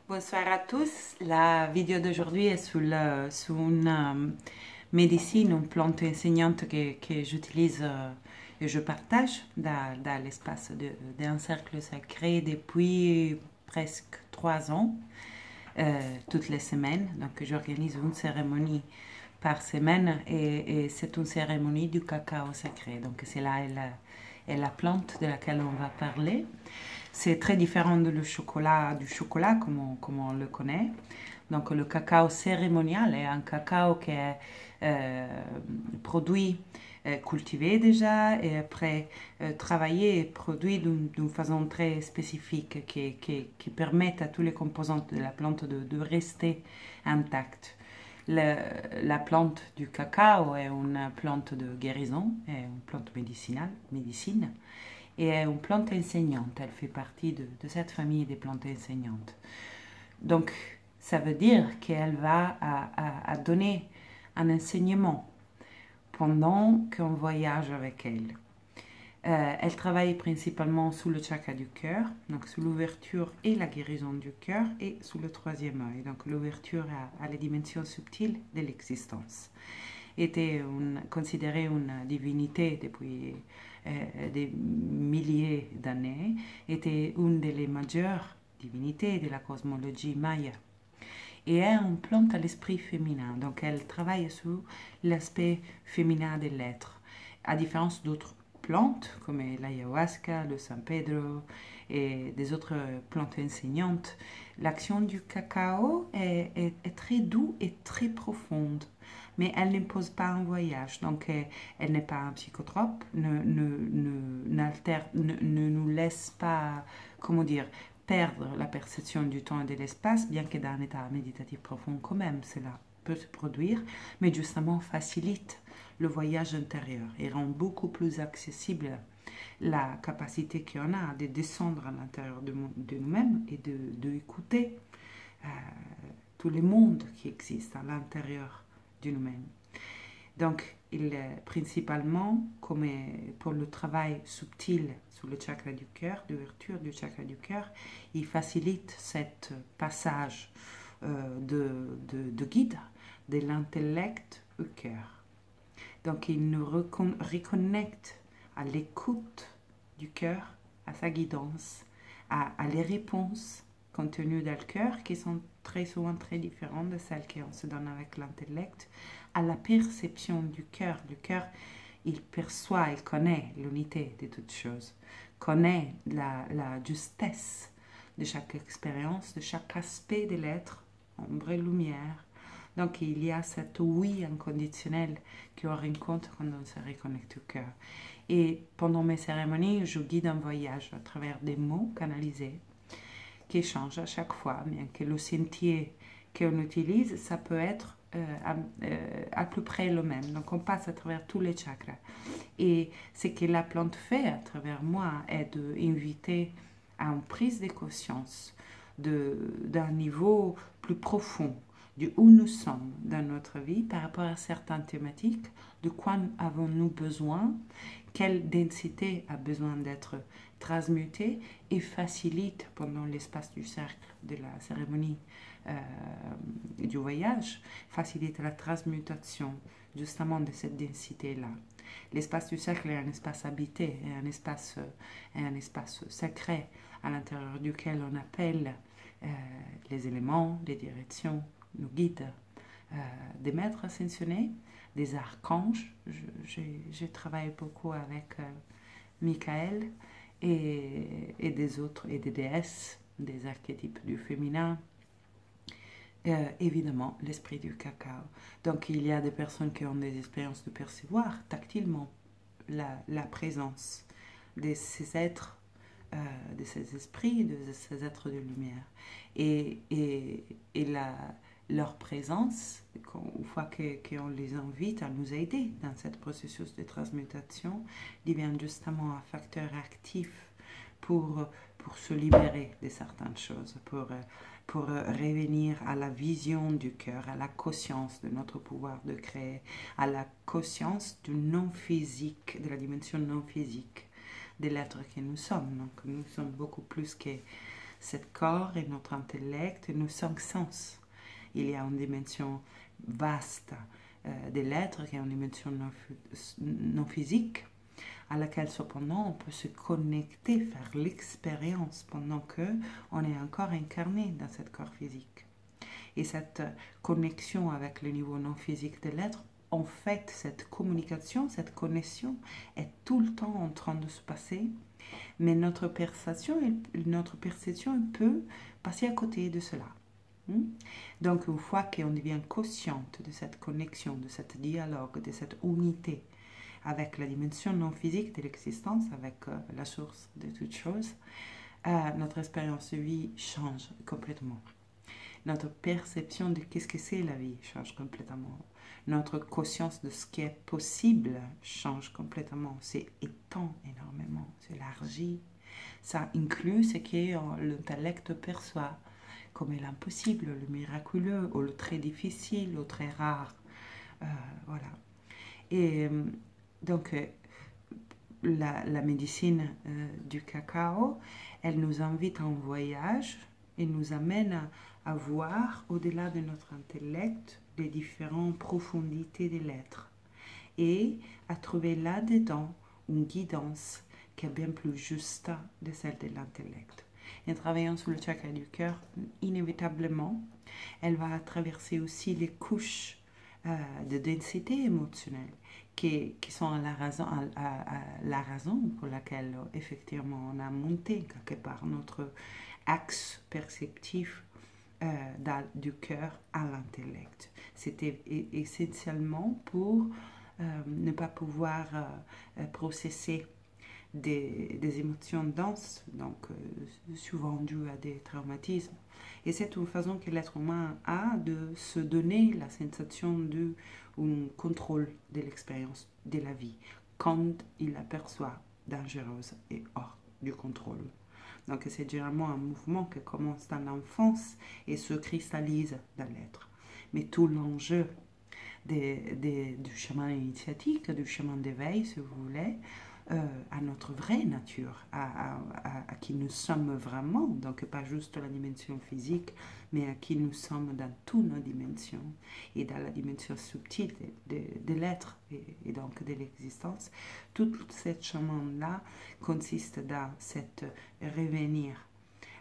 Bonsoir à tous. La vidéo d'aujourd'hui est sur une médecine, une plante enseignante que j'utilise et je partage dans l'espace d'un cercle sacré depuis presque 3 ans, toutes les semaines. Donc j'organise une cérémonie par semaine et c'est une cérémonie du cacao sacré. Donc c'est là et la plante de laquelle on va parler. C'est très différent du chocolat comme on le connaît. Donc le cacao cérémonial est un cacao qui est produit, cultivé déjà et après travaillé et produit d'une façon très spécifique qui permet à tous les composants de la plante de rester intacts. La plante du cacao est une plante de guérison, est une plante médecine, et est une plante enseignante. Elle fait partie de cette famille des plantes enseignantes. Donc, ça veut dire qu'elle va à donner un enseignement pendant qu'on voyage avec elle. Elle travaille principalement sous le chakra du cœur, donc sous l'ouverture et la guérison du cœur, et sous le troisième œil, donc l'ouverture à les dimensions subtiles de l'existence. Était considérée une divinité depuis des milliers d'années, était une des majeures divinités de la cosmologie maya. Et est une plante à l'esprit féminin, donc elle travaille sur l'aspect féminin de l'être, à différence d'autres plantes comme l'ayahuasca, le San Pedro et des autres plantes enseignantes. L'action du cacao est très douce et très profonde, mais elle n'impose pas un voyage, donc elle n'est pas un psychotrope, ne nous laisse pas, comment dire, perdre la perception du temps et de l'espace, bien que dans un état méditatif profond quand même, cela peut se produire, mais justement facilite le voyage intérieur et rend beaucoup plus accessible la capacité qu'on a de descendre à l'intérieur de nous-mêmes et d'écouter tout le monde qui existe à l'intérieur de nous-mêmes. Donc, il est principalement, comme pour le travail subtil sur le chakra du cœur, l'ouverture du chakra du cœur, il facilite ce passage de guide de l'intellect au cœur. Donc, il nous reconnecte à l'écoute du cœur, à sa guidance, à les réponses contenues dans le cœur, qui sont très souvent très différentes de celles qu'on se donne avec l'intellect, à la perception du cœur. Le cœur, il perçoit, il connaît l'unité de toutes choses, connaît la justesse de chaque expérience, de chaque aspect de l'être, ombre et lumière. Donc il y a cette oui inconditionnel qu'on rencontre quand on se reconnecte au cœur. Et pendant mes cérémonies, je guide un voyage à travers des mots canalisés qui changent à chaque fois, bien que le sentier qu'on utilise, ça peut être à peu près le même. Donc on passe à travers tous les chakras. Et ce que la plante fait à travers moi est d'inviter à une prise de conscience d'un niveau plus profond, de où nous sommes dans notre vie par rapport à certaines thématiques, de quoi avons-nous besoin, quelle densité a besoin d'être transmutée et facilite pendant l'espace du cercle de la cérémonie du voyage, facilite la transmutation justement de cette densité-là. L'espace du cercle est un espace habité, un espace sacré à l'intérieur duquel on appelle les éléments, les directions, nos guides, des maîtres ascensionnés, des archanges. Je travaille beaucoup avec Michael et des autres, et des déesses, des archétypes du féminin. Évidemment, l'esprit du cacao. Donc, il y a des personnes qui ont des expériences de percevoir tactilement la présence de ces êtres, de ces esprits, de ces êtres de lumière. Et leur présence, une fois qu'on les invite à nous aider dans ce processus de transmutation, devient justement un facteur actif pour se libérer de certaines choses, pour revenir à la vision du cœur, à la conscience de notre pouvoir de créer, à la conscience du non-physique, de la dimension non-physique de l'être que nous sommes. Donc nous sommes beaucoup plus que cet corps et notre intellect et nos cinq sens. Il y a une dimension vaste de l'être qui est une dimension non physique, à laquelle cependant on peut se connecter, faire l'expérience pendant qu'on est encore incarné dans ce corps physique. Et cette connexion avec le niveau non physique de l'être, en fait, cette communication, cette connexion est tout le temps en train de se passer, mais notre perception peut passer à côté de cela. Donc, une fois qu'on devient consciente de cette connexion, de ce dialogue, de cette unité avec la dimension non physique de l'existence, avec la source de toutes choses, notre expérience de vie change complètement. Notre perception de qu'est-ce que c'est la vie change complètement. Notre conscience de ce qui est possible change complètement. C'est étend énormément, s'élargit. Ça inclut ce que l'intellect perçoit comme l'impossible, le miraculeux, ou le très difficile, ou très rare. Voilà. Et donc, la médecine du cacao, elle nous invite en voyage et nous amène à voir au-delà de notre intellect les différentes profondités de l'être et à trouver là-dedans une guidance qui est bien plus juste de celle de l'intellect. En travaillant sur le chakra du cœur, inévitablement, elle va traverser aussi les couches de densité émotionnelle qui sont la raison pour laquelle effectivement on a monté quelque part notre axe perceptif du cœur à l'intellect. C'était essentiellement pour ne pas pouvoir processer des émotions denses, donc souvent dues à des traumatismes. Et c'est une façon que l'être humain a de se donner la sensation d'un contrôle de l'expérience de la vie quand il l'aperçoit dangereuse et hors du contrôle. Donc c'est généralement un mouvement qui commence dans l'enfance et se cristallise dans l'être. Mais tout l'enjeu du chemin initiatique, du chemin d'éveil, si vous voulez, à notre vraie nature, à qui nous sommes vraiment, donc pas juste la dimension physique, mais à qui nous sommes dans toutes nos dimensions et dans la dimension subtile de l'être et donc de l'existence. Tout ce chemin-là consiste dans cette revenir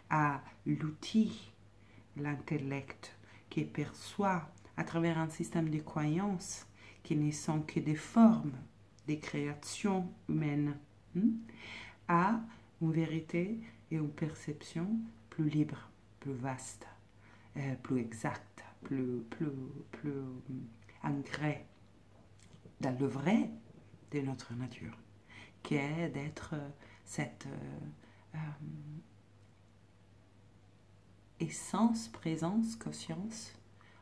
à l'outil, l'intellect, qui perçoit à travers un système de croyances qui ne sont que des formes, des créations humaines, à une vérité et une perception plus libre, plus vaste, plus exacte, plus ancrée dans le vrai de notre nature, qui est d'être cette essence, présence, conscience,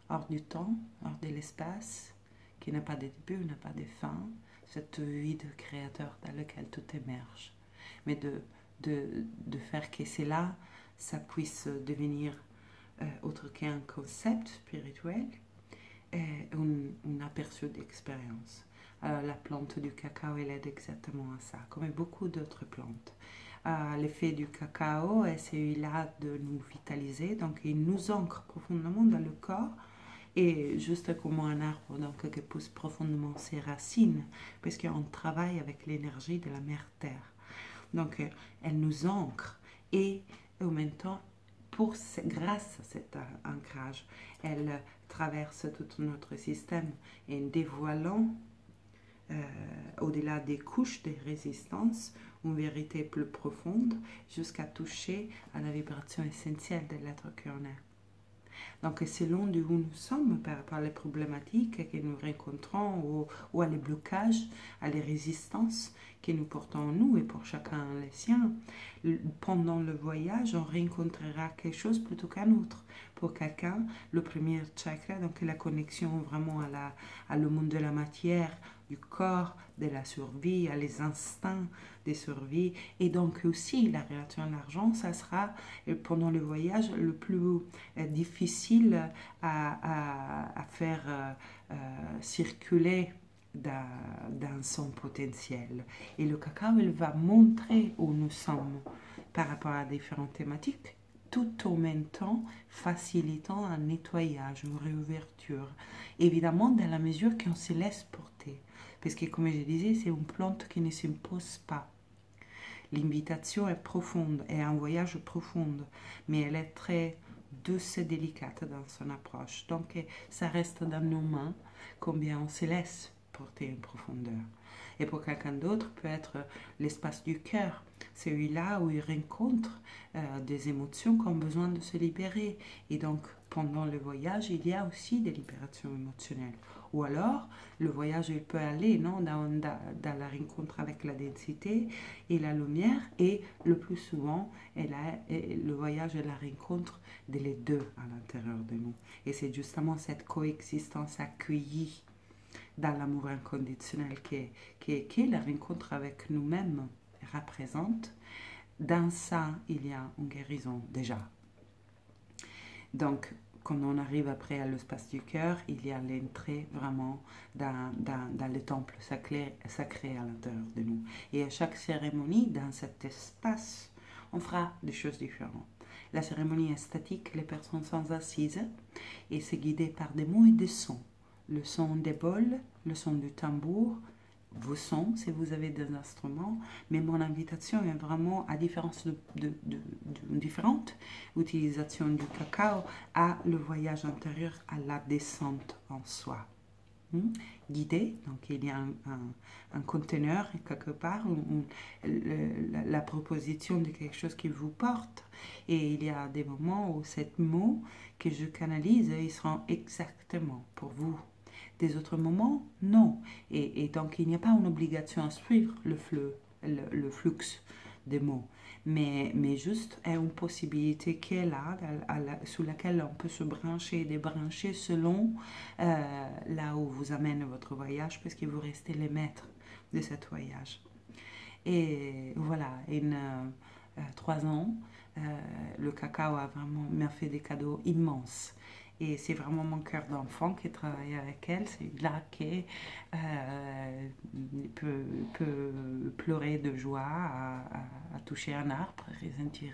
hors du temps, hors de l'espace, qui n'a pas de début, n'a pas de fin, cette vide créateur dans lequel tout émerge. Mais de faire que cela, ça puisse devenir autre qu'un concept spirituel, un aperçu d'expérience. Alors, la plante du cacao, elle aide exactement à ça, comme beaucoup d'autres plantes. L'effet du cacao est celui-là de nous vitaliser, donc il nous ancre profondément dans le corps, et juste comme un arbre donc, qui pousse profondément ses racines, parce qu'on travaille avec l'énergie de la mère terre. Donc, elle nous ancre et en même temps, grâce à cet ancrage, elle traverse tout notre système et en dévoilant au-delà des couches de résistance, une vérité plus profonde jusqu'à toucher à la vibration essentielle de l'être qu'on est. Donc, selon d'où nous sommes par rapport à les problématiques que nous rencontrons ou à les blocages, à les résistances que nous portons en nous et pour chacun les siens, pendant le voyage, on rencontrera quelque chose plutôt qu'un autre. Pour quelqu'un, le premier chakra, donc la connexion vraiment à le monde de la matière, du corps, de la survie, à les instincts de survie, et donc aussi la relation à l'argent, ça sera pendant le voyage le plus difficile à faire circuler dans son potentiel. Et le cacao, il va montrer où nous sommes par rapport à différentes thématiques tout en même temps facilitant un nettoyage, une réouverture. Évidemment, dans la mesure qu'on se laisse porter. Parce que, comme je disais, c'est une plante qui ne s'impose pas. L'invitation est profonde, est un voyage profond, mais elle est très douce et délicate dans son approche. Donc, ça reste dans nos mains combien on se laisse porter une profondeur. Et pour quelqu'un d'autre, peut être l'espace du cœur, celui-là où il rencontre des émotions qui ont besoin de se libérer. Et donc, pendant le voyage, il y a aussi des libérations émotionnelles. Ou alors, le voyage, il peut aller dans la rencontre avec la densité et la lumière. Et le plus souvent, le voyage est la rencontre des deux à l'intérieur de nous. Et c'est justement cette coexistence accueillie dans l'amour inconditionnel qui la rencontre avec nous-mêmes représente. Dans ça, il y a une guérison déjà. Donc, quand on arrive après à l'espace du cœur, il y a l'entrée vraiment dans le temple sacré à l'intérieur de nous. Et à chaque cérémonie, dans cet espace, on fera des choses différentes. La cérémonie est statique, les personnes sont assises et c'est guidé par des mots et des sons. Le son des bols, le son du tambour, vos sons si vous avez des instruments, mais mon invitation est vraiment, à différence d'une différente utilisation du cacao, à le voyage intérieur, à la descente en soi. Guidé, donc il y a un conteneur quelque part, la proposition de quelque chose qui vous porte, et il y a des moments où ces mots que je canalise, ils seront exactement pour vous. Des autres moments, non. Et donc, il n'y a pas une obligation à suivre le flux des mots. Mais juste une possibilité qui est là, sous laquelle on peut se brancher et débrancher selon là où vous amène votre voyage, parce que vous restez les maîtres de ce voyage. Et voilà, 3 ans, le cacao m'a fait des cadeaux immenses. Et c'est vraiment mon cœur d'enfant qui travaille avec elle. C'est là qui peut pleurer de joie à toucher un arbre, ressentir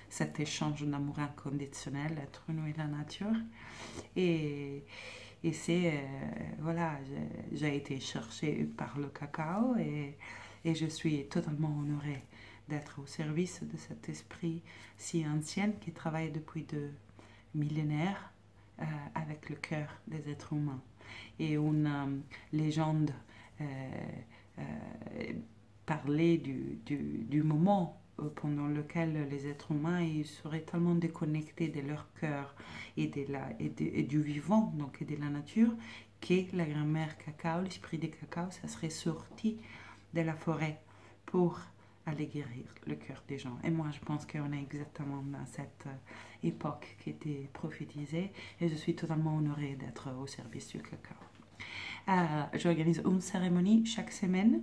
cet échange d'amour inconditionnel entre nous et la nature. Et c'est, voilà, j'ai été cherchée par le cacao et je suis totalement honorée d'être au service de cet esprit si ancien qui travaille depuis 2 millénaires avec le cœur des êtres humains. Et une légende parlait du moment pendant lequel les êtres humains ils seraient tellement déconnectés de leur cœur et du vivant, donc et de la nature, que la grand-mère cacao, l'esprit des cacao, ça serait sorti de la forêt pour aller guérir le cœur des gens. Et moi, je pense qu'on est exactement dans cette époque qui était prophétisée et je suis totalement honorée d'être au service du cacao. J'organise une cérémonie chaque semaine.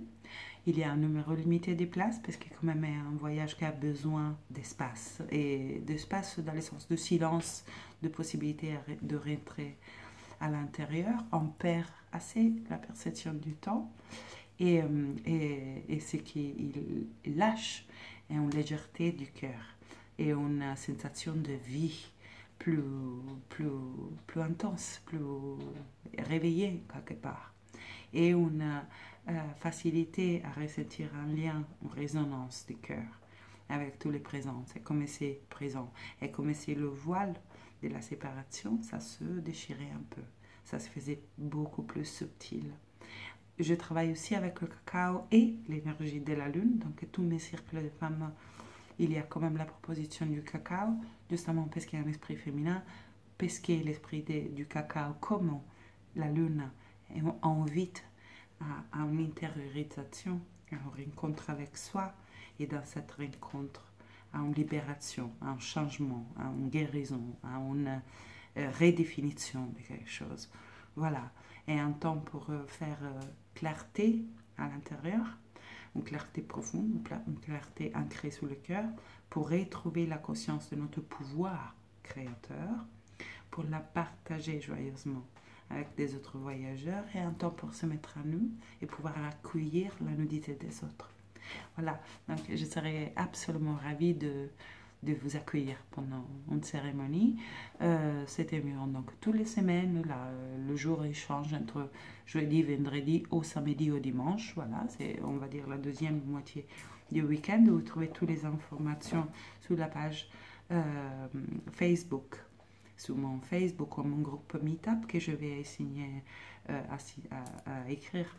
Il y a un numéro limité de places parce que quand même c'est un voyage qui a besoin d'espace et d'espace dans le sens de silence, de possibilité de rentrer à l'intérieur. On perd assez la perception du temps. Et ce qu'il lâche est une légèreté du cœur et une sensation de vie plus intense, plus réveillée quelque part. Et une facilité à ressentir un lien, une résonance du cœur avec tous les présents. C'est comme c'est présent. Et comme c'est le voile de la séparation, ça se déchirait un peu. Ça se faisait beaucoup plus subtil. Je travaille aussi avec le cacao et l'énergie de la lune. Donc, tous mes cercles de femmes, il y a quand même la proposition du cacao, justement parce qu'il y a un esprit féminin, parce que l'esprit du cacao, comme la lune, invite à une intériorisation, à une rencontre avec soi, et dans cette rencontre, à une libération, à un changement, à une guérison, à une redéfinition de quelque chose. Voilà. Et un temps pour faire clarté à l'intérieur, une clarté profonde, une clarté ancrée sous le cœur, pour retrouver la conscience de notre pouvoir créateur, pour la partager joyeusement avec des autres voyageurs, et un temps pour se mettre à nu et pouvoir accueillir la nudité des autres. Voilà, donc je serais absolument ravie de de vous accueillir pendant une cérémonie. C'était mieux. Donc, toutes les semaines, là, le jour il change entre jeudi, vendredi, au samedi, au dimanche. Voilà, c'est, on va dire, la deuxième moitié du week-end. Vous trouvez toutes les informations sur la page Facebook, sur mon Facebook ou mon groupe Meetup que je vais essayer à écrire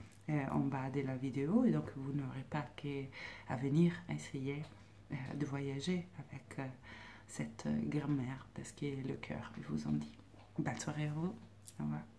en bas de la vidéo. Et donc, vous n'aurez pas qu'à venir essayer de voyager avec cette grand-mère parce que le cœur vous en dit. Bonne soirée à vous. Au revoir.